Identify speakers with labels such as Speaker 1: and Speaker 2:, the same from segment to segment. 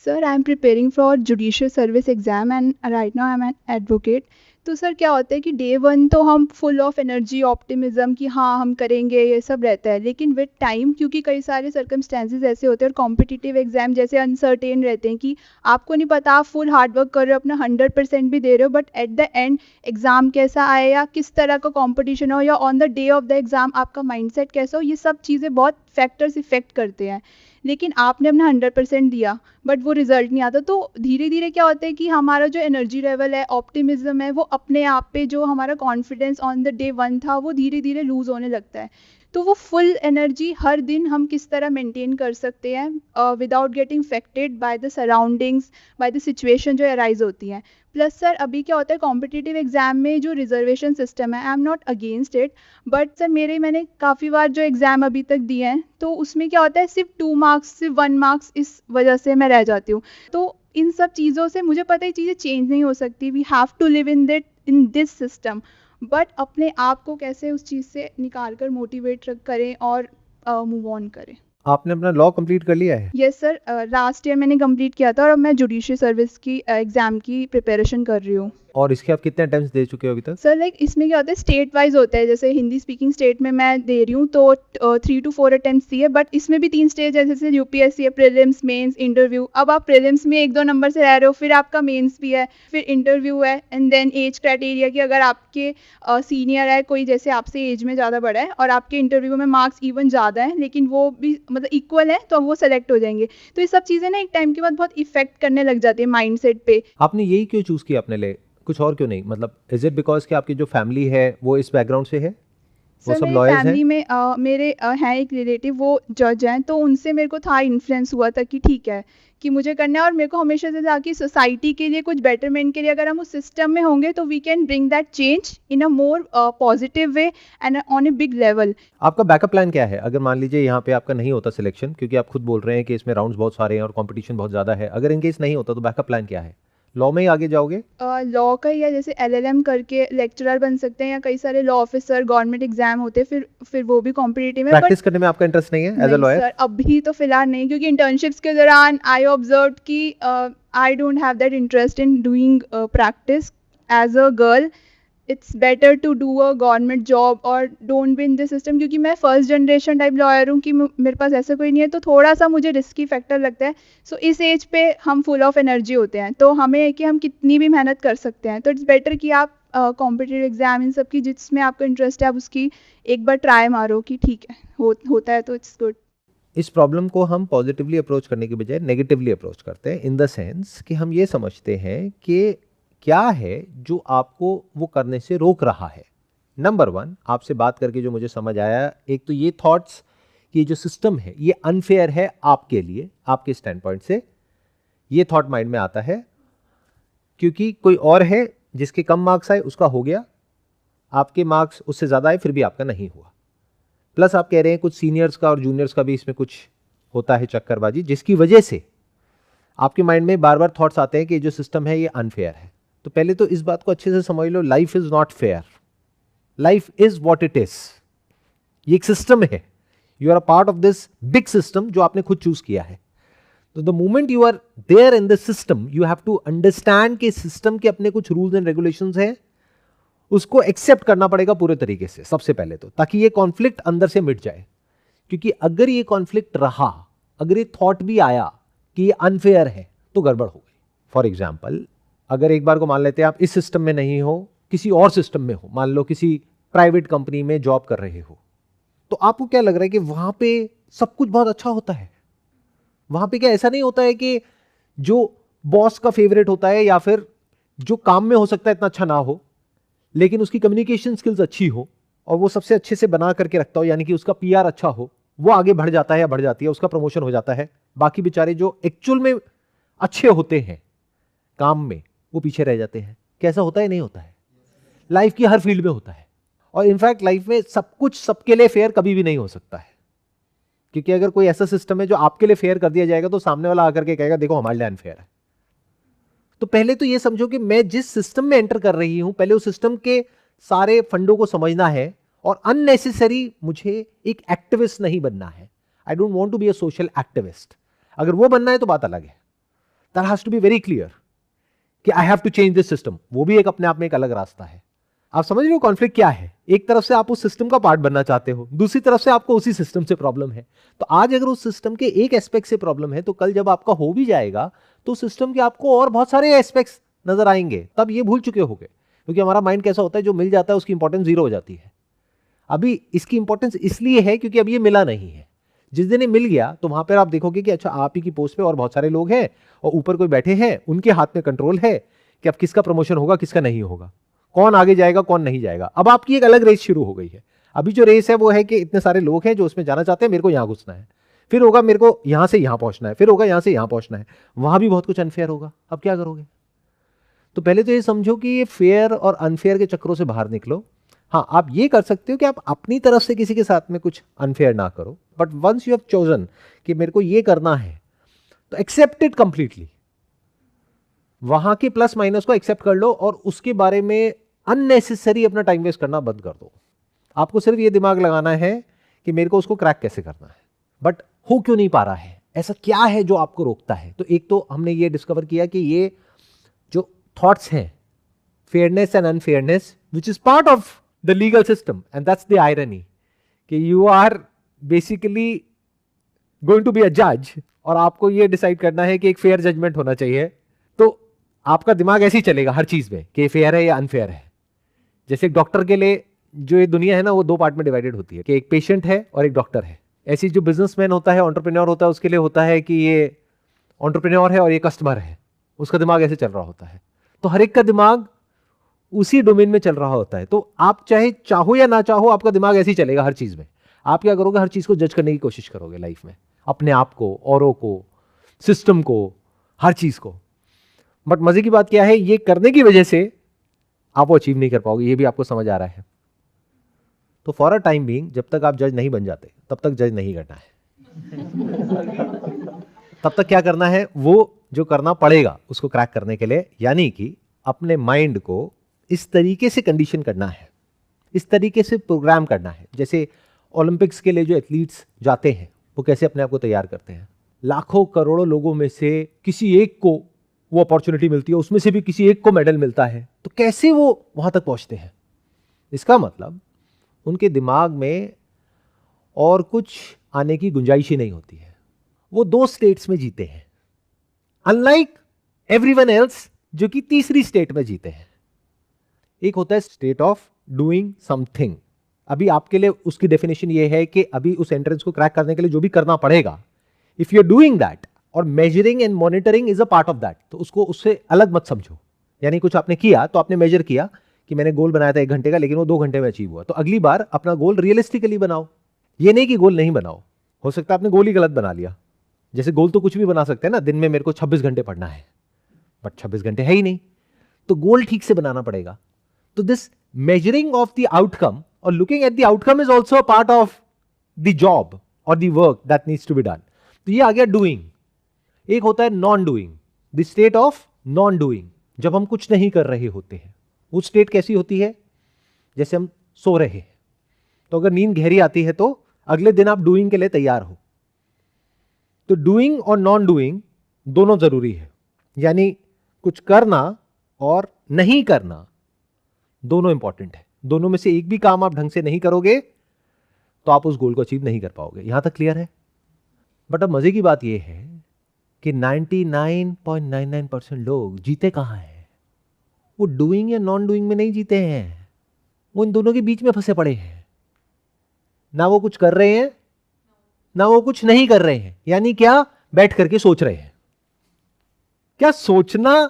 Speaker 1: Sir I am preparing for judicial service exam and right now I am an advocate. तो sir क्या होता है कि day one तो हम फुल ऑफ एनर्जी ऑप्टिमिज्म कि हाँ हम करेंगे ये सब रहता है, लेकिन विद टाइम क्योंकि कई सारे सर्कमस्टेंसेस ऐसे होते हैं और कॉम्पिटिटिव एग्जाम जैसे अनसर्टेन रहते हैं कि आपको नहीं पता आप फुल हार्डवर्क कर रहे हो, अपना 100% भी दे रहे हो, but at the end exam कैसा आए या किस तरह का कॉम्पिटिशन हो या on the day of the exam आपका माइंडसेट कैसा हो, ये सब चीज़ें बहुत फैक्टर्स इफेक्ट करते हैं। लेकिन आपने अपना 100% दिया बट वो रिजल्ट नहीं आता, तो धीरे धीरे क्या होता है कि हमारा जो एनर्जी लेवल है, ऑप्टिमिज्म है, वो अपने आप पे जो हमारा confidence on the day one था वो धीरे धीरे लूज होने लगता है। तो वो फुल एनर्जी हर दिन हम किस तरह मेंटेन कर सकते हैं without getting affected by the surroundings, by the situation जो अराइज होती हैं। प्लस सर अभी क्या होता है कॉम्पिटिटिव एग्जाम में जो रिजर्वेशन सिस्टम है, I am not against it, but sir मैंने काफ़ी बार जो एग्ज़ाम अभी तक दिए हैं तो उसमें क्या होता है सिर्फ 2 मार्क्स, सिर्फ 1 मार्क्स, इस वजह से मैं रह जाती हूँ। तो इन सब चीज़ों से मुझे पता है चीज़ें चेंज नहीं हो सकती, we have to live in this system, but अपने आप को कैसे उस चीज़ से निकाल कर मोटिवेट करें और मूव ऑन करें।
Speaker 2: आपने अपना लॉ कंप्लीट कर लिया है?
Speaker 1: यस सर, लास्ट ईयर मैंने कंप्लीट किया था और अब मैं जुडिशियल सर्विस की एग्ज़ाम की प्रिपरेशन कर रही हूँ।
Speaker 2: और इसके आप कितने अटेम्प्ट्स दे चुके हो अभी तक?
Speaker 1: सर इसमें क्या होता है स्टेट वाइज होता है, जैसे हिंदी स्पीकिंग स्टेट में मैं दे रही हूँ तो 3 to 4 अटेम्प्ट्स दिए, बट इसमें भी 3 स्टेज है, जैसे यूपीएससी है, प्रीलिम्स, मेंस, इंटरव्यू। अब आप प्रीलिम्स में 1-2 नंबर से रह रहे हो, फिर आपका मेंस भी है, फिर इंटरव्यू है, एंड देन एज क्राइटेरिया कि अगर आपके सीनियर है कोई, जैसे आपसे एज में ज़्यादा बड़ा है और आपके इंटरव्यू में मार्क्स इवन ज़्यादा है लेकिन वो भी मतलब इक्वल है तो वो सेलेक्ट हो जाएंगे। तो ये सब चीज़ें ना एक टाइम के बाद बहुत इफेक्ट करने लग जाती है माइंड सेट पे।
Speaker 2: आपने यही क्यों चूज किया अपने लिए, कुछ और क्यों नहीं? मतलब इज इट बिकॉज कि आपकी जो फैमिली है वो इस बैकग्राउंड से है, वो
Speaker 1: सर
Speaker 2: सब
Speaker 1: मेरी
Speaker 2: लॉयर्स
Speaker 1: फैमिली
Speaker 2: हैं?
Speaker 1: में मेरे हैं एक रिलेटिव, वो जज हैं, तो उनसे मेरे को था इन्फ्लुएंस हुआ था कि ठीक है कि मुझे करना है, और मेरे को हमेशा से था कि सोसाइटी के लिए कुछ बेटरमेंट के लिए अगर हम उस सिस्टम में होंगे तो we can bring that change in a more positive way and on a big level.
Speaker 2: आपका बैकअप प्लान क्या है अगर मान लीजिए यहाँ पे आपका नहीं होता सिलेक्शन, क्योंकि आप खुद बोल रहे हैं कि इसमें राउंड्स बहुत सारे हैं और कंपटीशन बहुत ज़्यादा है, अगर इनकेस नहीं होता तो बैकअप प्लान क्या है? लॉ में ही आगे जाओगे?
Speaker 1: लॉ का ही है, जैसे एलएलएम करके लेक्चरर बन सकते हैं या कई सारे लॉ ऑफिसर गवर्नमेंट एग्जाम होते हैं, फिर वो भी कॉम्पिटिटिव है।
Speaker 2: प्रैक्टिस करने में आपका इंटरेस्ट नहीं है एज अ
Speaker 1: नहीं
Speaker 2: लॉयर?
Speaker 1: सर अभी तो फिलहाल नहीं, क्योंकि इंटर्नशिप्स के दौरान आई ऑब्जर्व कि I don't have that interest in doing practice as a girl. It's better to do a government job और don't be in this system, क्योंकि मैं फर्स्ट जनरेशन टाइप लॉयर हूँ कि मेरे पास ऐसा कोई नहीं है, तो थोड़ा सा मुझे रिस्की फैक्टर लगता है। सो इस एज पे हम फुल ऑफ एनर्जी होते हैं तो हमें है कि हम कितनी भी मेहनत कर सकते हैं, तो इट्स बेटर कि आप कॉम्पिटिटिव एग्जाम इन सब की जिसमें आपका इंटरेस्ट है आप उसकी एक बार ट्राई मारो कि ठीक है होता है तो इट्स गुड।
Speaker 2: इस प्रॉब्लम को हम पॉजिटिवली अप्रोच करने के बजाय नेगेटिवली अप्रोच करते हैं, इन द सेंस कि हम ये समझते हैं कि क्या है जो आपको वो करने से रोक रहा है। नंबर 1, आपसे बात करके जो मुझे समझ आया, एक तो ये थॉट्स कि जो सिस्टम है ये अनफेयर है आपके लिए, आपके स्टैंड पॉइंट से, ये थॉट माइंड में आता है क्योंकि कोई और है जिसके कम मार्क्स आए उसका हो गया, आपके मार्क्स उससे ज़्यादा आए फिर भी आपका नहीं हुआ। प्लस आप कह रहे हैं कुछ सीनियर्स का और जूनियर्स का भी इसमें कुछ होता है चक्करबाजी, जिसकी वजह से आपके माइंड में बार बार थॉट्स आते हैं कि जो सिस्टम है ये अनफेयर है। तो पहले तो इस बात को अच्छे से समझ लो, life is not fair, life is what it is. ये एक सिस्टम है, you are a part of this big system जो आपने खुद चूज किया है। तो the moment you are there in this system you have to understand कि सिस्टम के अपने कुछ रूल्स एंड रेगुलेशंस हैं, उसको एक्सेप्ट करना पड़ेगा पूरे तरीके से सबसे पहले तो, ताकि ये कॉन्फ्लिक्ट अंदर से मिट जाए। क्योंकि अगर ये कॉन्फ्लिक्ट रहा, अगर ये थॉट भी आया कि ये अनफेयर है, तो गड़बड़ हो गई। फॉर एग्जाम्पल, अगर एक बार को मान लेते हैं आप इस सिस्टम में नहीं हो, किसी और सिस्टम में हो, मान लो किसी प्राइवेट कंपनी में जॉब कर रहे हो, तो आपको क्या लग रहा है कि वहां पे सब कुछ बहुत अच्छा होता है? वहां पे क्या ऐसा नहीं होता है कि जो बॉस का फेवरेट होता है या फिर जो काम में हो सकता है इतना अच्छा ना हो लेकिन उसकी कम्युनिकेशन स्किल्स अच्छी हो और वो सबसे अच्छे से बना करके रखता हो, यानी कि उसका पीआर अच्छा हो, वो आगे बढ़ जाता है या बढ़ जाती है, उसका प्रमोशन हो जाता है। बाकी बेचारे जो एक्चुअल में अच्छे होते हैं काम में, वो पीछे रह जाते हैं। कैसा होता है? नहीं होता है। लाइफ की हर फील्ड में होता है। और इनफैक्ट लाइफ में सब कुछ सबके लिए फेयर कभी भी नहीं हो सकता है, क्योंकि अगर कोई ऐसा सिस्टम है जो आपके लिए फेयर कर दिया जाएगा तो सामने वाला आकर के कहेगा देखो हमारे लिए अनफेयर है। तो पहले तो ये समझो कि मैं जिस सिस्टम में एंटर कर रही हूं, पहले उस सिस्टम के सारे फंडों को समझना है और अननेसेसरी मुझे एक एक्टिविस्ट नहीं बनना है। I don't want to be a social activist. अगर वो बनना है तो बात अलग है, that has to be very clear कि I have to change this system. वो भी एक अपने आप में एक अलग रास्ता है। आप समझ रहे हो कॉन्फ्लिक्ट क्या है? एक तरफ से आप उस सिस्टम का पार्ट बनना चाहते हो, दूसरी तरफ से आपको उसी सिस्टम से प्रॉब्लम है। तो आज अगर उस सिस्टम के एक एस्पेक्ट से प्रॉब्लम है, तो कल जब आपका हो भी जाएगा तो सिस्टम के आपको और बहुत सारे एस्पेक्ट्स नजर आएंगे, तब ये भूल चुके होगे। क्योंकि हमारा माइंड कैसा होता है, जो मिल जाता है उसकी इंपॉर्टेंस जीरो हो जाती है। अभी इसकी इंपॉर्टेंस इसलिए है क्योंकि अब ये मिला नहीं है। जिस दिन ये मिल गया तो वहां पर आप देखोगे कि अच्छा, आप ही की पोस्ट पे और बहुत सारे लोग हैं और ऊपर कोई बैठे हैं, उनके हाथ में कंट्रोल है कि अब किसका प्रमोशन होगा, किसका नहीं होगा, कौन आगे जाएगा, कौन नहीं जाएगा। अब आपकी एक अलग रेस शुरू हो गई है। अभी जो रेस है वो है कि इतने सारे लोग हैं जो उसमें जाना चाहते हैं, मेरे को यहां घुसना है, फिर होगा मेरे को यहां से यहां पहुंचना है, फिर होगा यहां से यहां पहुंचना है, वहां भी बहुत कुछ अनफेयर होगा। अब क्या करोगे? तो पहले तो ये समझो कि ये फेयर और अनफेयर के चक्रों से बाहर निकलो। हाँ, आप ये कर सकते हो कि आप अपनी तरफ से किसी के साथ में कुछ अनफेयर ना करो, but once you have chosen कि मेरे को ये करना है, तो एक्सेप्ट इट कंप्लीटली। वहां के प्लस माइनस को एक्सेप्ट कर लो और उसके बारे में अननेसेसरी अपना टाइम वेस्ट करना बंद कर दो। आपको सिर्फ ये दिमाग लगाना है कि मेरे को उसको क्रैक कैसे करना है। बट हो क्यों नहीं पा रहा है? ऐसा क्या है जो आपको रोकता है? तो एक तो हमने ये डिस्कवर किया कि ये जो थॉट्स हैं, fairness and unfairness, which is part of the legal system, and that's the irony कि you are basically going to be a जज और आपको ये डिसाइड करना है कि एक फेयर जजमेंट होना चाहिए। तो आपका दिमाग ऐसे ही चलेगा हर चीज में कि फेयर है या अनफेयर है। जैसे एक डॉक्टर के लिए जो ये दुनिया है ना, वो दो पार्ट में डिवाइडेड होती है कि एक पेशेंट है और एक डॉक्टर है। ऐसी जो बिजनेसमैन होता है, एंटरप्रेन्योर होता है, उसके लिए होता है कि ये एंटरप्रेन्योर है और ये कस्टमर है। उसका दिमाग ऐसे चल रहा होता है। तो हर एक का दिमाग उसी डोमेन में चल रहा होता है। तो आप चाहे चाहो या ना चाहो, आपका दिमाग ऐसे ही चलेगा हर चीज में। आप क्या करोगे? हर चीज को जज करने की कोशिश करोगे लाइफ में, अपने आप को, औरों को, सिस्टम को, हर चीज को। बट मजे की बात क्या है, ये करने की वजह से आप वो अचीव नहीं कर पाओगे। ये भी आपको समझ आ रहा है। तो फॉर अ टाइम बीइंग, जब तक आप जज नहीं बन जाते तब तक जज नहीं करना है। तब तक क्या करना है? वो जो करना पड़ेगा उसको क्रैक करने के लिए, यानी कि अपने माइंड को इस तरीके से कंडीशन करना है, इस तरीके से प्रोग्राम करना है। जैसे ओलंपिक्स के लिए जो एथलीट्स जाते हैं, वो कैसे अपने आप को तैयार करते हैं। लाखों करोड़ों लोगों में से किसी एक को वो अपॉर्चुनिटी मिलती है, उसमें से भी किसी एक को मेडल मिलता है, तो कैसे वो वहां तक पहुंचते हैं? इसका मतलब उनके दिमाग में और कुछ आने की गुंजाइश ही नहीं होती है। वो दो स्टेट्स में जीते हैं, अनलाइक एवरीवन एल्स जो कि तीसरी स्टेट में जीते हैं। एक होता है स्टेट ऑफ डूइंग समथिंग। अभी आपके लिए उसकी डेफिनेशन ये है कि अभी उस एंट्रेंस को क्रैक करने के लिए जो भी करना पड़ेगा, if you are doing that, और measuring and monitoring is a part of that, तो उसको उससे अलग मत समझो। यानी कुछ आपने किया तो आपने मेजर किया कि मैंने गोल बनाया था 1 घंटे का, लेकिन वो 2 घंटे में अचीव हुआ, तो अगली बार अपना गोल रियलिस्टिकली बनाओ। ये नहीं कि गोल नहीं बनाओ। हो सकता है आपने गोल ही गलत बना लिया। जैसे गोल तो कुछ भी बना सकते हैं ना, दिन में मेरे को 26 घंटे पढ़ना है, बट 26 घंटे है ही नहीं, तो गोल ठीक से बनाना पड़ेगा। तो this measuring of the outcome और looking at the outcome is also a part of the job और the work that needs to be done. तो ये आ गया डूइंग। एक होता है non doing, the state of non doing, जब हम कुछ नहीं कर रहे होते हैं। वो स्टेट कैसी होती है? जैसे हम सो रहे हैं, तो अगर नींद गहरी आती है तो अगले दिन आप डूइंग के लिए तैयार हो। तो डूइंग और नॉन डूइंग दोनों जरूरी है, यानी कुछ करना और नहीं करना दोनों इंपॉर्टेंट है। दोनों में से एक भी काम आप ढंग से नहीं करोगे तो आप उस गोल को अचीव नहीं कर पाओगे। यहां तक क्लियर है? बट अब मजे की बात यह है कि 99.99% लोग जीते कहां हैं? वो डूइंग या नॉन डूइंग में नहीं जीते हैं, वो इन दोनों के बीच में फंसे पड़े हैं। ना वो कुछ कर रहे हैं, ना वो कुछ नहीं कर रहे हैं। यानी क्या? बैठ करके सोच रहे हैं। क्या सोचना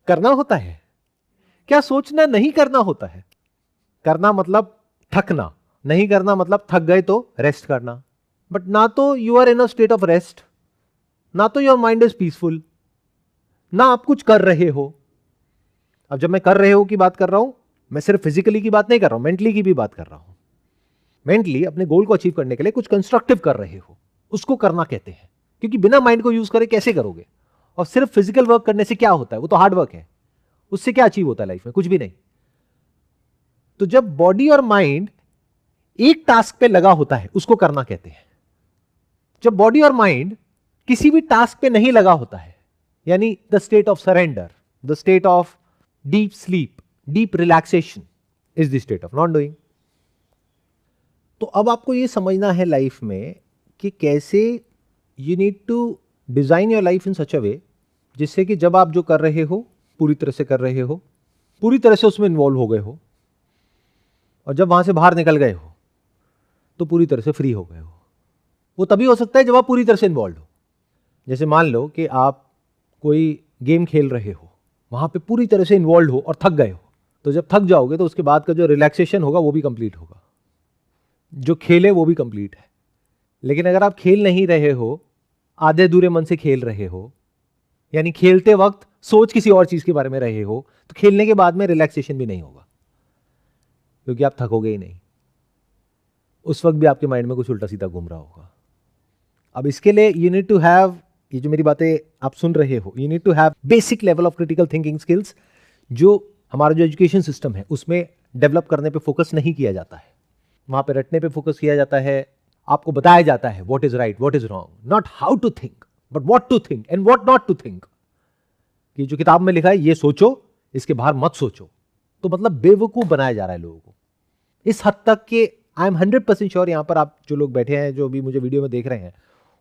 Speaker 2: करना होता है? क्या सोचना नहीं करना होता है? करना मतलब थकना, नहीं करना मतलब थक गए तो रेस्ट करना। बट ना तो you are in a state of rest, ना तो योर माइंड इज पीसफुल, ना आप कुछ कर रहे हो। अब जब मैं कर रहे हो की बात कर रहा हूं, मैं सिर्फ फिजिकली की बात नहीं कर रहा हूं, मेंटली की भी बात कर रहा हूं। मेंटली अपने गोल को अचीव करने के लिए कुछ कंस्ट्रक्टिव कर रहे हो, उसको करना कहते हैं। क्योंकि बिना माइंड को यूज करे कैसे करोगे? और सिर्फ फिजिकल वर्क करने से क्या होता है? वो तो हार्ड वर्क है, उससे क्या अचीव होता है लाइफ में? कुछ भी नहीं। तो जब बॉडी और माइंड एक टास्क पे लगा होता है, उसको करना कहते हैं। जब बॉडी और माइंड किसी भी टास्क पे नहीं लगा होता है, यानी the state of surrender, the state of deep sleep, deep relaxation is the state of non doing. तो अब आपको ये समझना है लाइफ में कि कैसे you need to design your life in such a way जिससे कि जब आप जो कर रहे हो पूरी तरह से कर रहे हो, पूरी तरह से उसमें इन्वॉल्व हो गए हो, और जब वहां से बाहर निकल गए हो तो पूरी तरह से फ्री हो गए हो। वो तभी हो सकता है जब आप पूरी तरह से इन्वॉल्व हो। जैसे मान लो कि आप कोई गेम खेल रहे हो, वहां पे पूरी तरह से इन्वॉल्व हो और थक गए हो, तो जब थक जाओगे तो उसके बाद का जो रिलैक्सेशन होगा वो भी कंप्लीट होगा, जो खेल है वो भी कंप्लीट है। लेकिन अगर आप खेल नहीं रहे हो, आधे अधूरे मन से खेल रहे हो, यानी खेलते वक्त सोच किसी और चीज के बारे में रहे हो, तो खेलने के बाद में रिलैक्सेशन भी नहीं होगा, क्योंकि आप थकोगे ही नहीं। उस वक्त भी आपके माइंड में कुछ उल्टा सीधा घूम रहा होगा। अब इसके लिए यू नीड टू हैव, ये जो मेरी बातें आप सुन रहे हो, you need to have basic level of critical thinking skills, जो हमारा जो एजुकेशन सिस्टम है उसमें डेवलप करने पे फोकस नहीं किया जाता है। वहां पे रटने पे फोकस किया जाता है। आपको बताया जाता है what is right, what is wrong, not how to think but what to think and what not to think. कि जो किताब में लिखा है ये सोचो, इसके बाहर मत सोचो। तो मतलब बेवकूफ बनाया जा रहा है लोगों को इस हद तक कि आई एम 100% श्योर यहां पर आप जो लोग बैठे हैं, जो भी मुझे वीडियो में देख रहे हैं,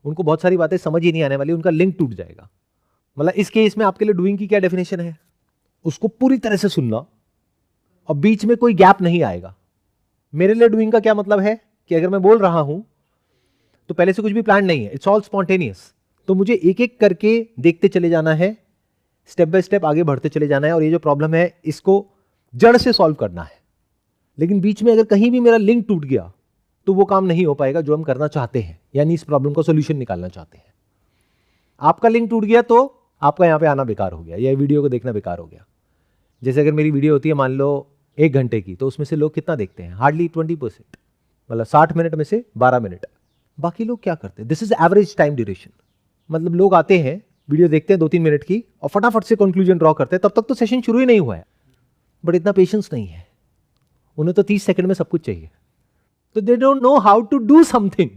Speaker 2: उनको बहुत सारी बातें समझ ही नहीं आने वाली, उनका लिंक टूट जाएगा। मतलब इस केस में आपके लिए डूइंग की क्या डेफिनेशन है, उसको पूरी तरह से सुनना और बीच में कोई गैप नहीं आएगा। मेरे लिए डूइंग का क्या मतलब है कि अगर मैं बोल रहा हूं तो पहले से कुछ भी प्लान नहीं है, इट्स ऑल स्पॉन्टेनियस। तो मुझे एक एक करके देखते चले जाना है, स्टेप बाय स्टेप आगे बढ़ते चले जाना है, और ये जो प्रॉब्लम है इसको जड़ से सॉल्व करना है। लेकिन बीच में अगर कहीं भी मेरा लिंक टूट गया तो वो काम नहीं हो पाएगा जो हम करना चाहते हैं, यानी इस प्रॉब्लम का सॉल्यूशन निकालना चाहते हैं। आपका लिंक टूट गया तो आपका यहां पे आना बेकार हो गया, या वीडियो को देखना बेकार हो गया। जैसे अगर मेरी वीडियो होती है मान लो 1 घंटे की, तो उसमें से लोग कितना देखते हैं, हार्डली 20%, मतलब 60 मिनट में से 12 मिनट। बाकी लोग क्या करते हैं, this is average time duration. मतलब लोग आते हैं, वीडियो देखते हैं 2-3 मिनट की और फटाफट से कंक्लूजन ड्रॉ करते हैं, तब तक तो सेशन शुरू ही नहीं हुआ है। बट इतना पेशेंस नहीं है, उन्हें तो 30 सेकंड में सब कुछ चाहिए। तो they don't know how to do something,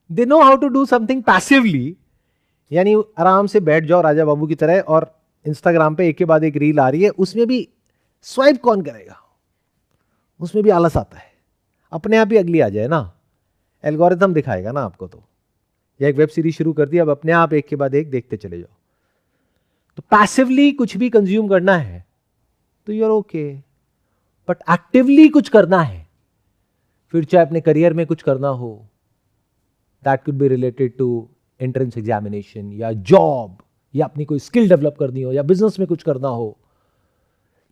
Speaker 2: they know how to do something passively, यानी आराम से बैठ जाओ राजा बाबू की तरह, और इंस्टाग्राम पे एक के बाद एक रील आ रही है, उसमें भी स्वाइप कौन करेगा, उसमें भी आलस आता है, अपने आप ही अगली आ जाए ना, एल्गोरिथम दिखाएगा ना आपको। तो या एक वेब सीरीज शुरू कर दी, अब अपने आप एक के बाद एक देखते चले जाओ। तो पैसिवली कुछ भी कंज्यूम करना है तो यूर ओके, बट एक्टिवली कुछ करना है, फिर चाहे अपने करियर में कुछ करना हो, that could be related to entrance examination या जॉब, या अपनी कोई स्किल डेवलप करनी हो, या बिजनेस में कुछ करना हो,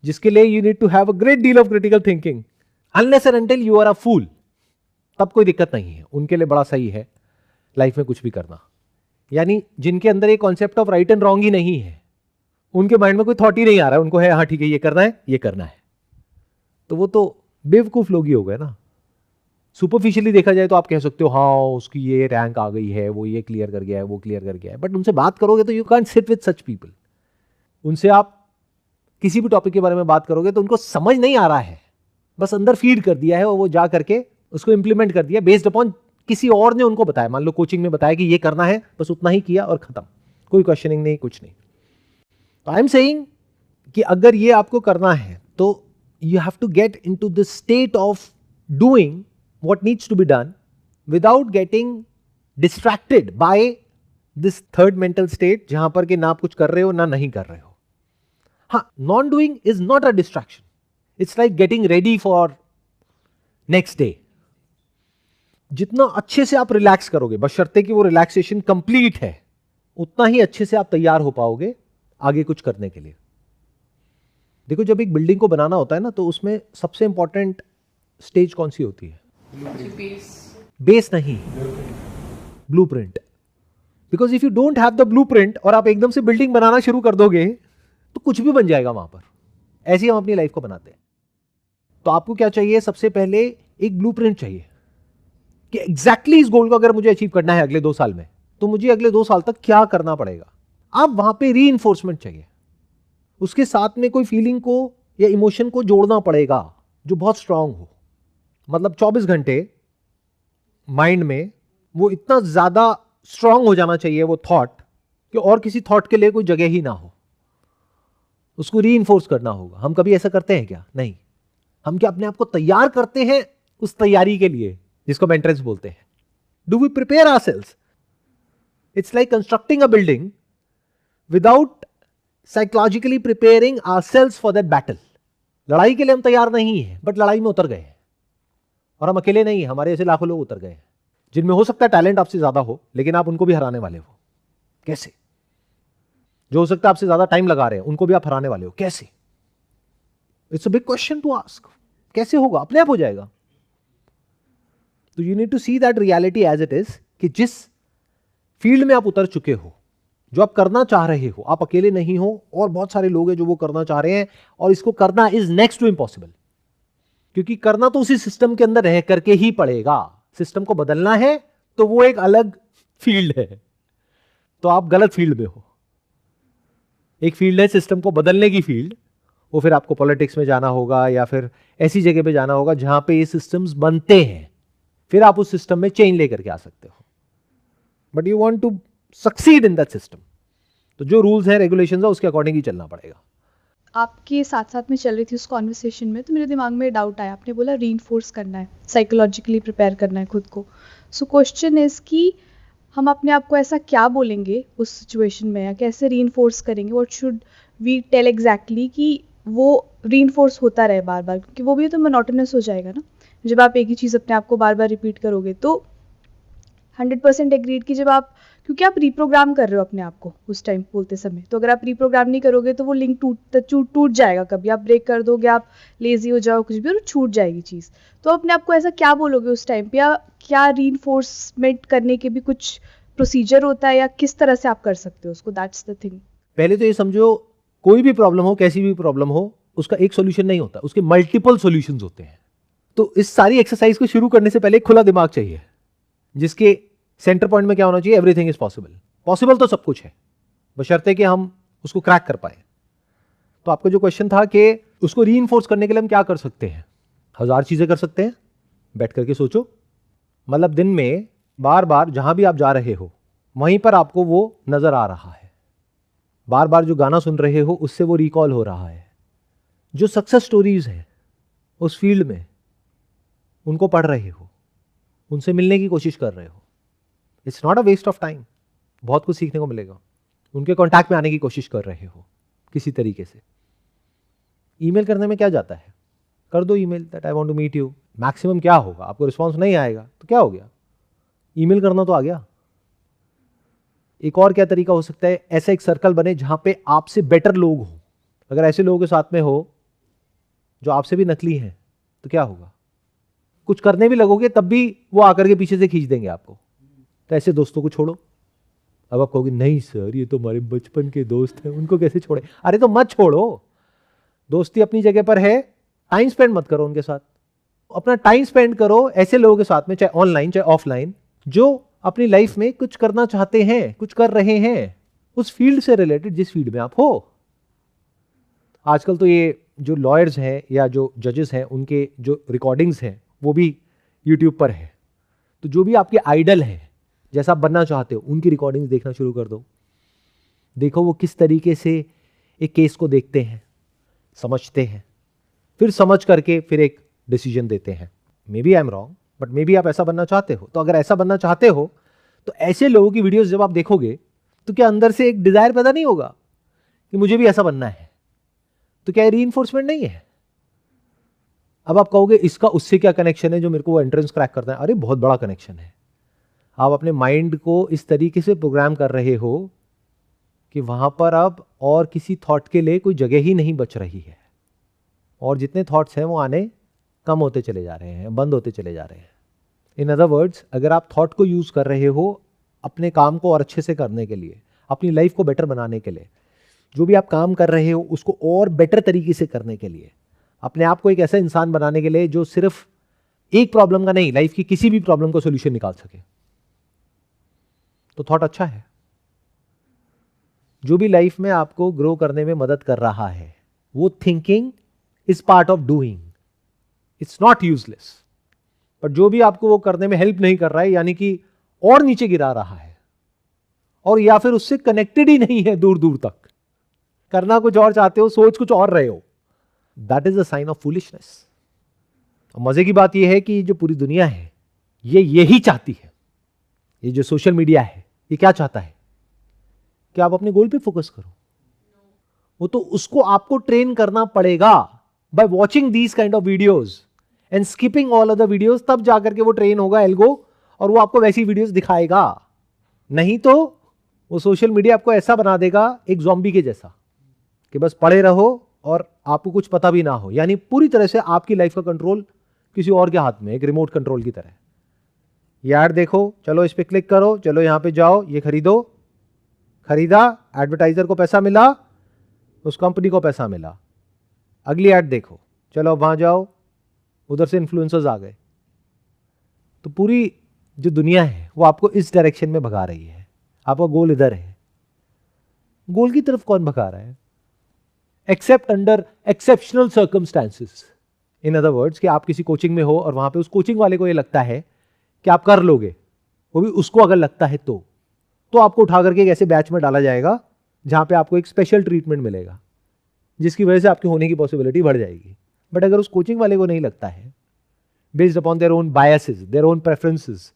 Speaker 2: जिसके लिए you need to have a great deal of critical thinking. Unless and until you are a fool, तब कोई दिक्कत नहीं है, उनके लिए बड़ा सही है लाइफ में कुछ भी करना। यानी जिनके अंदर ये concept of right and wrong ही नहीं है, उनके माइंड में कोई थॉट ही नहीं आ रहा है, उनको है हाँ ठीक है ये करना है, ये करना है, तो वो तो बेवकूफ लोग ही हो गए ना। सुपरफिशियली देखा जाए तो आप कह सकते हो हाँ उसकी ये रैंक आ गई है, वो ये क्लियर कर गया है, वो क्लियर कर गया है, बट उनसे बात करोगे तो you can't sit with such people. उनसे आप किसी भी टॉपिक के बारे में बात करोगे तो उनको समझ नहीं आ रहा है, बस अंदर फीड कर दिया है और वो जा करके उसको इंप्लीमेंट कर दिया बेस्ड अपॉन किसी और ने उनको बताया। मान लो कोचिंग में बताया कि ये करना है, बस उतना ही किया और खत्म, कोई क्वेश्चनिंग नहीं, कुछ नहीं। तो आई एम सेइंग कि अगर ये आपको करना है तो you have to get into the state of doing what needs to be done without getting distracted by this third mental state, जहां पर कि ना आप कुछ कर रहे हो ना नहीं कर रहे हो। हाँ, non doing is not a distraction, it's like getting ready for next day. जितना अच्छे से आप रिलैक्स करोगे, बशर्ते कि वो रिलैक्सेशन कंप्लीट है, उतना ही अच्छे से आप तैयार हो पाओगे आगे कुछ करने के लिए। देखो जब एक बिल्डिंग को बनाना होता है ना, तो उसमें सबसे इंपॉर्टेंट स्टेज कौन सी होती है? बेस नहीं, blueprint. Because if you don't have the blueprint और आप एकदम से बिल्डिंग बनाना शुरू कर दोगे तो कुछ भी बन जाएगा वहां पर। ऐसे ही हम अपनी लाइफ को बनाते हैं। तो आपको क्या चाहिए? सबसे पहले एक ब्लूप्रिंट चाहिए कि एग्जैक्टली इस गोल को अगर मुझे अचीव करना है अगले 2 साल में, तो मुझे अगले 2 साल तक क्या करना पड़ेगा। अब वहां पे रीइंफोर्समेंट चाहिए, उसके साथ में कोई फीलिंग को या इमोशन को जोड़ना पड़ेगा जो बहुत स्ट्रांग हो। मतलब 24 घंटे माइंड में वो इतना ज्यादा स्ट्रांग हो जाना चाहिए वो थॉट कि और किसी थॉट के लिए कोई जगह ही ना हो, उसको रीइंफोर्स करना होगा। हम कभी ऐसा करते हैं क्या? नहीं। हम क्या अपने आप को तैयार करते हैं उस तैयारी के लिए जिसको मेंटेनेंस बोलते हैं? Do we prepare ourselves? It's like constructing a building without psychologically preparing ourselves for that battle. लड़ाई के लिए हम तैयार नहीं है, बट लड़ाई में उतर गए हैं। और हम अकेले नहीं, हमारे ऐसे लाखों लोग उतर गए हैं जिनमें हो सकता है टैलेंट आपसे ज्यादा हो, लेकिन आप उनको भी हराने वाले हो। कैसे? जो हो सकता है आपसे ज्यादा टाइम लगा रहे हैं, उनको भी आप हराने वाले हो। कैसे? It's a big question to ask. कैसे होगा? अपने आप हो जाएगा। तो you need to see that reality as it is, कि जिस फील्ड में आप उतर चुके हो, जो आप करना चाह रहे हो, आप अकेले नहीं हो, और बहुत सारे लोग हैं जो वो करना चाह रहे हैं, और इसको करना इज नेक्स्ट टू इम्पॉसिबल। क्योंकि करना तो उसी सिस्टम के अंदर रह करके ही पड़ेगा। सिस्टम को बदलना है तो वो एक अलग फील्ड है, तो आप गलत फील्ड में हो। एक फील्ड है सिस्टम को बदलने की फील्ड, वो फिर आपको पॉलिटिक्स में जाना होगा या फिर ऐसी जगह पे जाना होगा जहां पे ये सिस्टम्स बनते हैं, फिर आप उस सिस्टम में चेंज लेकर के आ सकते हो। But you want to succeed in that system, तो जो रूल्स हैं, रेगुलेशंस है, उसके अकॉर्डिंग ही चलना पड़ेगा।
Speaker 1: आपके साथ साथ में चल रही थी उस कॉन्वर्सेशन में, तो मेरे दिमाग में डाउट आया। आपने बोला रीइंफोर्स करना है, साइकोलॉजिकली प्रिपेयर करना है खुद को। सो क्वेश्चन इज कि हम अपने आप को ऐसा क्या बोलेंगे उस सिचुएशन में, या कैसे रीइंफोर्स करेंगे? What should we tell exactly कि वो रीइंफोर्स होता रहे बार बार, क्योंकि वो भी तो मोनोटोनस हो जाएगा ना। जब आप एक ही चीज़ अपने आप को बार बार रिपीट करोगे तो 100% एग्रीड कि जब आप, क्योंकि आप रीप्रोग्राम कर रहे हो अपने आप को उस टाइम बोलते समय, तो अगर आप रीप्रोग्राम नहीं करोगे तो वो लिंक टूट जाएगा। कभी आप ब्रेक कर दोगे, आप लेजी हो जाओ कुछ भी, और छूट जाएगी चीज़। तो अपने आप को ऐसा क्या बोलोगे उस टाइम पे, या क्या रीइंफोर्समेंट करने के भी कुछ प्रोसीजर होता है, या किस तरह से आप कर सकते हो उसको? That's the thing.
Speaker 2: पहले तो ये समझो, कोई भी प्रॉब्लम हो, कैसी भी प्रॉब्लम हो, उसका एक सॉल्यूशन नहीं होता, उसके मल्टीपल सॉल्यूशंस होते हैं। तो इस सारी एक्सरसाइज को शुरू करने से पहले एक खुला दिमाग चाहिए, जिसके सेंटर पॉइंट में क्या होना चाहिए? Everything is possible. पॉसिबल तो सब कुछ है, बशर्ते कि हम उसको क्रैक कर पाए। तो आपका जो क्वेश्चन था कि उसको रीइंफोर्स करने के लिए हम क्या कर सकते हैं? 1000 चीजें कर सकते हैं। बैठ करके सोचो, मतलब दिन में बार बार जहां भी आप जा रहे हो, वहीं पर आपको वो नजर आ रहा है। बार बार जो गाना सुन रहे हो, उससे वो रिकॉल हो रहा है। जो सक्सेस स्टोरीज हैं उस फील्ड में, उनको पढ़ रहे हो, उनसे मिलने की कोशिश कर रहे हो। It's not a waste of time, बहुत कुछ सीखने को मिलेगा। उनके कांटेक्ट में आने की कोशिश कर रहे हो किसी तरीके से। ईमेल करने में क्या जाता है? कर दो email that I want to meet you. Maximum क्या होगा? आपको रिस्पांस नहीं आएगा तो क्या हो गया? ईमेल करना तो आ गया। एक और क्या तरीका हो सकता है? ऐसा एक सर्कल बने जहां पे आपसे बेटर लोग हो। अगर ऐसे लोगों के साथ में हो जो आपसे भी नकली हैं, तो क्या होगा? कुछ करने भी लगोगे तब भी वो आकर के पीछे से खींच देंगे आपको। तो ऐसे दोस्तों को छोड़ो। अब आप कहोगे नहीं सर, ये तो हमारे बचपन के दोस्त हैं, उनको कैसे छोड़े? अरे तो मत छोड़ो, दोस्ती अपनी जगह पर है। टाइम स्पेंड मत करो उनके साथ, अपना टाइम स्पेंड करो ऐसे लोगों के साथ में, चाहे ऑनलाइन चाहे ऑफलाइन, जो अपनी लाइफ में कुछ करना चाहते हैं, कुछ कर रहे हैं उस फील्ड से रिलेटेड, जिस फील्ड में आप हो। आजकल तो ये जो लॉयर्स हैं या जो जजेस हैं, उनके जो रिकॉर्डिंग्स हैं वो भी यूट्यूब पर है। तो जो भी आपके आइडल हैं, जैसा आप बनना चाहते हो, उनकी रिकॉर्डिंग्स देखना शुरू कर दो। देखो वो किस तरीके से एक केस को देखते हैं, समझते हैं, फिर समझ करके फिर एक डिसीजन देते हैं। Maybe I am wrong, but maybe आप ऐसा बनना चाहते हो। तो अगर ऐसा बनना चाहते हो तो ऐसे लोगों की वीडियोस जब आप देखोगे तो क्या अंदर से एक डिजायर पैदा नहीं होगा कि मुझे भी ऐसा बनना है? तो क्या रीइंफोर्समेंट नहीं है? अब आप कहोगे इसका उससे क्या कनेक्शन है जो मेरे को वो एंट्रेंस क्रैक करता है? अरे बहुत बड़ा कनेक्शन है। आप अपने माइंड को इस तरीके से प्रोग्राम कर रहे हो कि वहां पर अब और किसी थॉट के लिए कोई जगह ही नहीं बच रही है, और जितने थॉट्स हैं वो आने कम होते चले जा रहे हैं, बंद होते चले जा रहे हैं। इन अदर वर्ड्स, अगर आप थॉट को यूज कर रहे हो अपने काम को और अच्छे से करने के लिए, अपनी लाइफ को बेटर बनाने के लिए, जो भी आप काम कर रहे हो उसको और बेटर तरीके से करने के लिए, अपने आप को एक ऐसा इंसान बनाने के लिए जो सिर्फ एक प्रॉब्लम का नहीं, लाइफ की किसी भी प्रॉब्लम का सोल्यूशन निकाल सके, तो थॉट अच्छा है। जो भी लाइफ में आपको ग्रो करने में मदद कर रहा है, वो thinking is part of doing, it's not useless. पर जो भी आपको वो करने में हेल्प नहीं कर रहा है, यानी कि और नीचे गिरा रहा है, और या फिर उससे कनेक्टेड ही नहीं है दूर दूर तक, करना कुछ और चाहते हो, सोच कुछ और रहे हो, that is a sign of foolishness. मजे की बात यह है कि जो पूरी दुनिया है ये यही चाहती है, ये जो सोशल मीडिया है ये क्या चाहता है कि आप अपने गोल पे फोकस करो। वो तो उसको आपको ट्रेन करना पड़ेगा by watching these kind of videos and skipping all other videos, तब जाकर के वो ट्रेन होगा एल्गो और वो आपको वैसी वीडियोस दिखाएगा। नहीं तो वो सोशल मीडिया आपको ऐसा बना देगा एक ज़ॉम्बी के जैसा कि बस पड़े रहो और आपको कुछ पता भी ना हो, यानी पूरी तरह से आपकी लाइफ का कंट्रोल किसी और के हाथ में, एक रिमोट कंट्रोल की तरह। ये ऐड देखो, चलो इस पे क्लिक करो, चलो यहां पे जाओ, ये खरीदो, खरीदा, एडवर्टाइजर को पैसा मिला, उस कंपनी को पैसा मिला, अगली ऐड देखो, चलो वहां जाओ, उधर से इन्फ्लुएंसर्स आ गए। तो पूरी जो दुनिया है वो आपको इस डायरेक्शन में भगा रही है, आपका गोल इधर है। गोल की तरफ कौन भगा रहा है? Accept under exceptional circumstances. In other words कि आप किसी कोचिंग में हो और वहां पे उस कोचिंग वाले को ये लगता है कि आप कर लोगे, वो भी उसको अगर लगता है तो आपको उठा करके एक ऐसे बैच में डाला जाएगा जहां पे आपको एक स्पेशल ट्रीटमेंट मिलेगा, जिसकी वजह से आपके होने की पॉसिबिलिटी बढ़ जाएगी। बट अगर उस कोचिंग वाले को नहीं लगता है, based upon their own biases, their own preferences,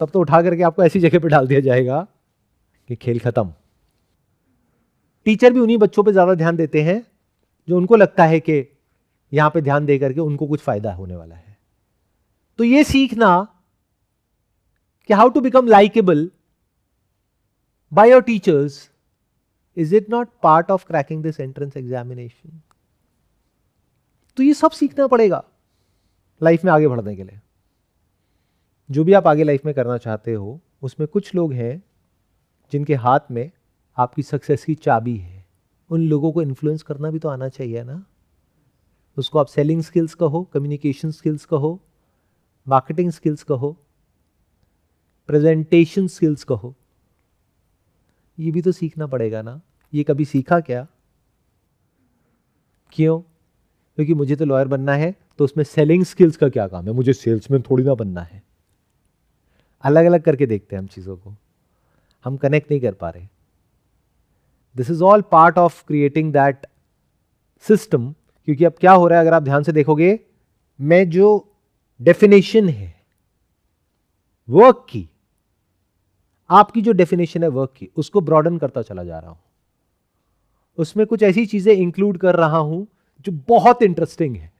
Speaker 2: तब तो उठा करके आपको ऐसी जगह पे डाल दिया जाएगा कि खेल खत्म। टीचर भी उन्हीं बच्चों पे ज्यादा ध्यान देते हैं जो उनको लगता है कि यहां पे ध्यान दे करके उनको कुछ फायदा होने वाला है। तो ये सीखना कि how to become likeable by your teachers, is it not part of cracking this entrance examination? तो ये सब सीखना पड़ेगा लाइफ में आगे बढ़ने के लिए। जो भी आप आगे लाइफ में करना चाहते हो, उसमें कुछ लोग हैं जिनके हाथ में आपकी सक्सेस की चाबी है। उन लोगों को इन्फ्लुएंस करना भी तो आना चाहिए ना। उसको आप सेलिंग स्किल्स कहो, कम्युनिकेशन स्किल्स कहो, मार्केटिंग स्किल्स कहो, प्रेजेंटेशन स्किल्स कहो, ये भी तो सीखना पड़ेगा ना। ये कभी सीखा क्या? क्यों? क्योंकि मुझे तो लॉयर बनना है, तो उसमें सेलिंग स्किल्स का क्या काम है? मुझे सेल्समैन थोड़ी ना बनना है। अलग अलग करके देखते हैं हम चीजों को, हम कनेक्ट नहीं कर पा रहे। This is all part of creating that system. क्योंकि अब क्या हो रहा है, अगर आप ध्यान से देखोगे, मैं जो डेफिनेशन है वर्क की, आपकी जो डेफिनेशन है वर्क की, उसको ब्रॉडन करता चला जा रहा हूं। उसमें कुछ ऐसी चीजें इंक्लूड कर रहा हूं जो बहुत इंटरेस्टिंग है,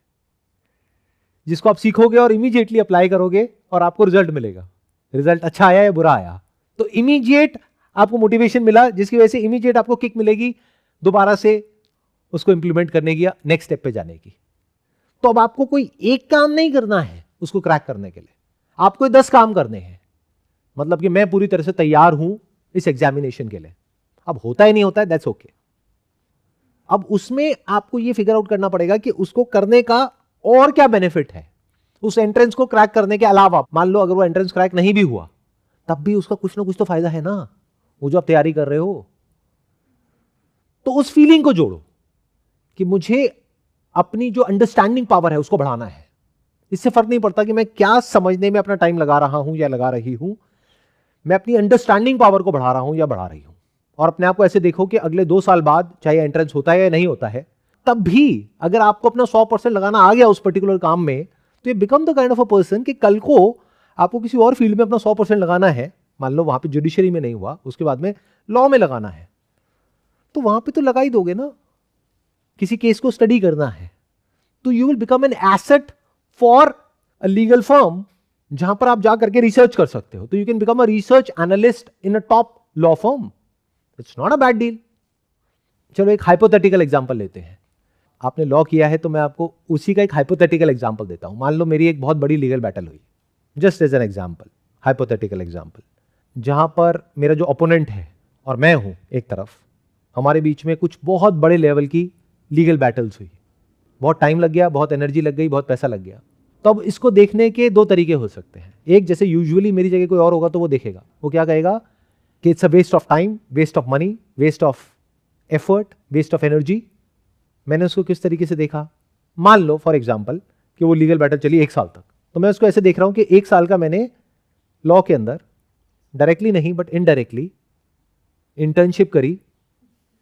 Speaker 2: जिसको आप सीखोगे और इमीडिएटली अप्लाई करोगे और आपको रिजल्ट मिलेगा। रिजल्ट अच्छा आया या बुरा आया, तो इमीडिएट आपको मोटिवेशन मिला, जिसकी वजह से इमीडिएट आपको किक मिलेगी दोबारा से उसको इंप्लीमेंट करने की या नेक्स्ट स्टेप पे जाने की। तो अब आपको कोई एक काम नहीं करना है उसको क्रैक करने के लिए, आपको 10 काम करने हैं। मतलब कि मैं पूरी तरह से तैयार हूं इस एग्जामिनेशन के लिए। अब होता ही नहीं होता है, दैट्स ओके। अब उसमें आपको यह फिगर आउट करना पड़ेगा कि उसको करने का और क्या बेनिफिट है उस एंट्रेंस को क्रैक करने के अलावा। मान लो अगर वो एंट्रेंस क्रैक नहीं भी हुआ, तब भी उसका कुछ ना कुछ तो फायदा है ना, वो जो आप तैयारी कर रहे हो। तो उस फीलिंग को जोड़ो कि मुझे अपनी जो अंडरस्टैंडिंग पावर है उसको बढ़ाना है। इससे फर्क नहीं पड़ता कि मैं क्या समझने में अपना टाइम लगा रहा हूं या लगा रही हूं, मैं अपनी अंडरस्टैंडिंग पावर को बढ़ा रहा हूं या बढ़ा रही हूं। और अपने आप को ऐसे देखो कि अगले 2 साल बाद चाहे एंट्रेंस होता है या नहीं होता है, तब भी अगर आपको अपना 100% लगाना आ गया उस पर्टिकुलर काम में, तो ये become the kind of a person कि कल को आपको किसी और फील्ड में अपना 100% लगाना है। मान लो वहां पे जुडिशरी में नहीं हुआ, उसके बाद में लॉ में लगाना है, तो वहां पे तो लगा ही दोगे ना। किसी केस को स्टडी करना है, तो you will become an asset for a legal firm, जहां पर आप जा करके रिसर्च कर सकते हो। तो you can become a research analyst in a top law firm. It's not a bad deal. चलो एक हाइपोथेटिकल एग्जांपल लेते हैं। आपने लॉ किया है, तो मैं आपको उसी का एक हाइपोथेटिकल एग्जांपल देता हूं। मान लो मेरी एक बहुत बड़ी लीगल बैटल हुई, just as an example, hypothetical example, जहां पर मेरा जो ओपोनेंट है और मैं हूं एक तरफ, हमारे बीच में कुछ बहुत बड़े लेवल की लीगल बैटल्स हुई। बहुत टाइम लग गया, बहुत एनर्जी लग गई, बहुत पैसा लग गया। तो अब इसको देखने के 2 तरीके हो सकते हैं। एक, जैसे यूजुअली मेरी जगह कोई और होगा तो वो देखेगा, वो क्या कहेगा कि it's a waste of time, waste of money, waste of effort, waste of energy. मैंने उसको किस तरीके से देखा? मान लो फॉर एग्जाम्पल कि वो लीगल बैटल चली 1 साल तक, तो मैं उसको ऐसे देख रहा हूं कि 1 साल का मैंने लॉ के अंदर डायरेक्टली नहीं बट इनडायरेक्टली इंटर्नशिप करी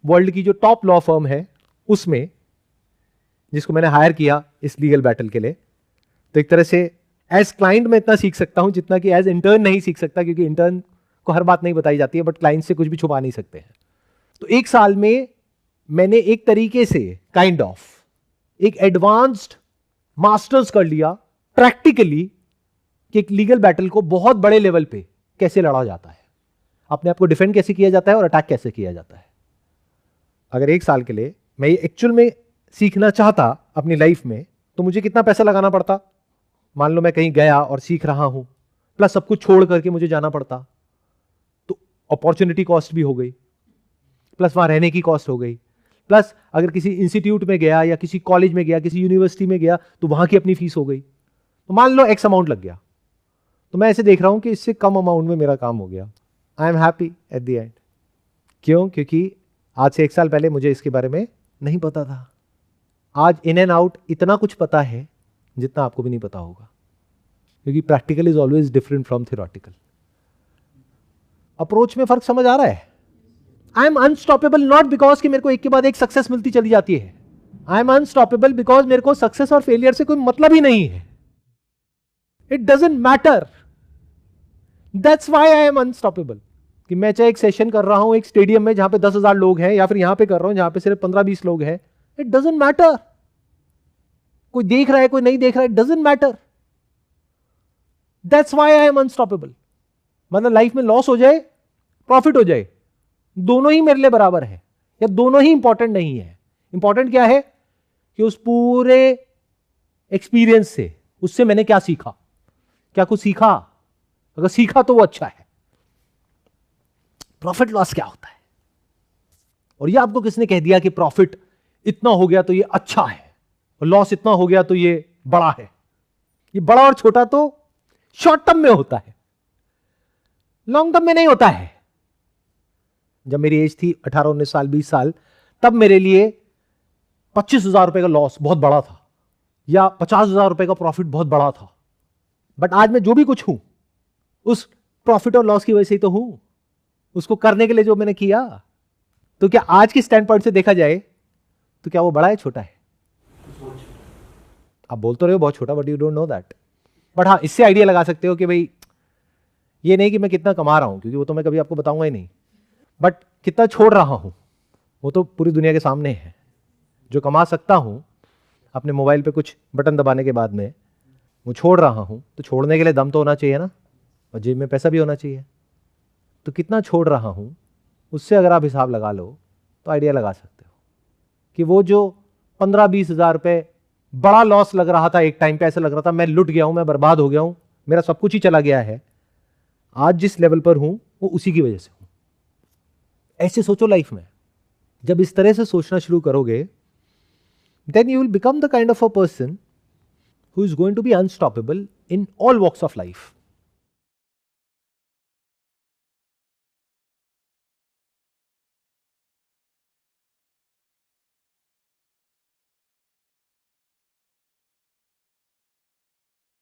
Speaker 2: वर्ल्ड की जो टॉप लॉ फर्म है उसमें, जिसको मैंने हायर किया इस लीगल बैटल के लिए। तो एक तरह से एज क्लाइंट मैं इतना सीख सकता हूं जितना कि एज इंटर्न नहीं सीख सकता, क्योंकि इंटर्न को हर बात नहीं बताई जाती है, बट क्लाइंट से कुछ भी छुपा नहीं सकते हैं। तो एक साल में मैंने एक तरीके से काइंड ऑफ एक एडवांस्ड मास्टर्स कर लिया प्रैक्टिकली कि एक लीगल बैटल को बहुत बड़े लेवल पे कैसे लड़ा जाता है, अपने आप को डिफेंड कैसे किया जाता है और अटैक कैसे किया जाता है। अगर एक साल के लिए मैं ये एक्चुअल में सीखना चाहता अपनी लाइफ में, तो मुझे कितना पैसा लगाना पड़ता? मान लो मैं कहीं गया और सीख रहा हूं, प्लस सब कुछ छोड़ करके मुझे जाना पड़ता, तो अपॉर्चुनिटी कॉस्ट भी हो गई, प्लस वहां रहने की कॉस्ट हो गई, प्लस अगर किसी इंस्टीट्यूट में गया या किसी कॉलेज में गया, किसी यूनिवर्सिटी में गया, तो वहां की अपनी फीस हो गई। तो मान लो एक्स अमाउंट लग गया, तो मैं ऐसे देख रहा हूं कि इससे कम अमाउंट में मेरा काम हो गया। I am happy at the end. क्यों? क्योंकि आज से एक साल पहले मुझे इसके बारे में नहीं पता था। आज इन एंड आउट इतना कुछ पता है जितना आपको भी नहीं पता होगा, क्योंकि practical is always different from theoretical. Approach में फर्क समझ आ रहा है? I am unstoppable not because कि मेरे को एक के बाद एक सक्सेस मिलती चली जाती है। आई एम अनस्टॉपेबल बिकॉज मेरे को सक्सेस और फेलियर से कोई मतलब ही नहीं है। It doesn't matter. That's why I am unstoppable. कि मैं चाहे एक सेशन कर रहा हूं एक स्टेडियम में जहां पे 10,000 लोग हैं, या फिर यहां पे कर रहा हूं जहां पे सिर्फ 15-20 लोग हैं, इट डजंट मैटर। कोई देख रहा है कोई नहीं देख रहा है, it doesn't matter. That's why I am unstoppable. मतलब लाइफ में लॉस हो जाए प्रॉफिट हो जाए, दोनों ही मेरे लिए बराबर है, या दोनों ही इंपॉर्टेंट नहीं है। इंपॉर्टेंट क्या है कि उस पूरे एक्सपीरियंस से उससे मैंने क्या सीखा, क्या कुछ सीखा? अगर सीखा तो वो अच्छा है। प्रॉफिट लॉस क्या होता है? और ये आपको किसने कह दिया कि प्रॉफिट इतना हो गया तो ये अच्छा है और लॉस इतना हो गया तो ये बड़ा है? ये बड़ा और छोटा तो शॉर्ट टर्म में होता है, लॉन्ग टर्म में नहीं होता है। जब मेरी एज थी 18-19 साल 20 साल, तब मेरे लिए 25,000 रुपए का लॉस बहुत बड़ा था, या 50,000 रुपए का प्रॉफिट बहुत बड़ा था। बट आज मैं जो भी कुछ हूं उस प्रॉफिट और लॉस की वजह से ही तो हूं, उसको करने के लिए जो मैंने किया। तो क्या आज के स्टैंड पॉइंट से देखा जाए तो क्या वो बड़ा है छोटा है? आप बोल तो रहे हो बहुत छोटा, but you don't know that. But हाँ, इससे आइडिया लगा सकते हो कि भाई ये नहीं कि मैं कितना कमा रहा हूं, क्योंकि वो तो मैं कभी आपको बताऊंगा ही नहीं, बट कितना छोड़ रहा हूं वो तो पूरी दुनिया के सामने है। जो कमा सकता हूं अपने मोबाइल पे कुछ बटन दबाने के बाद में, वो छोड़ रहा हूं, तो छोड़ने के लिए दम तो होना चाहिए ना, और जेब में पैसा भी होना चाहिए। तो कितना छोड़ रहा हूं उससे अगर आप हिसाब लगा लो तो आइडिया लगा सकते हो कि वो जो 15-20 हजार रुपए बड़ा लॉस लग रहा था, एक टाइम पे ऐसा लग रहा था मैं लुट गया हूं, मैं बर्बाद हो गया हूं, मेरा सब कुछ ही चला गया है, आज जिस लेवल पर हूं वो उसी की वजह से हूं। ऐसे सोचो लाइफ में। जब इस तरह से सोचना शुरू करोगे, then you will become the kind of a person who is going to be unstoppable in all walks of life.